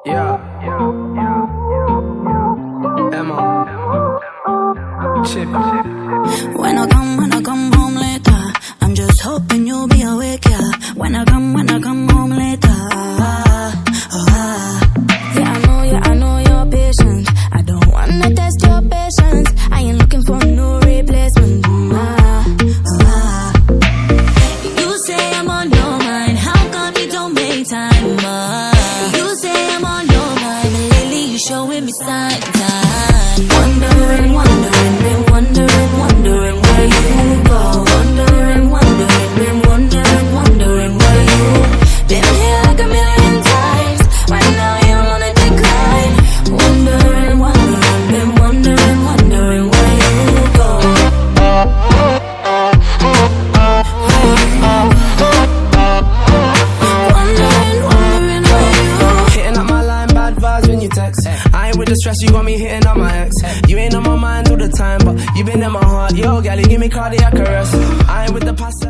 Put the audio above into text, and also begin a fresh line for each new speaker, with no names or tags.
Yeah. Emma. Chip.
When I come home later, I'm just hoping you'll be awake, yeah. When I come home later, yeah, I know you're patient. I don't wanna test your patience. I ain't looking for no replacement. You say I'm on your mind, how come you don't make time? You say I'm on your mind, and lately you showing me signs. Wondering where you go. Wondering where you been here like a million times. Right now you're on a decline. Wondering where you go. Wondering where you.
Hitting up my line, bad vibes when you text. I ain't with the stress, you got me hitting up my ex. You ain't on my mind all the time, but you been in my heart. Yo, gal, you give me cardiac arrest. I ain't with the past.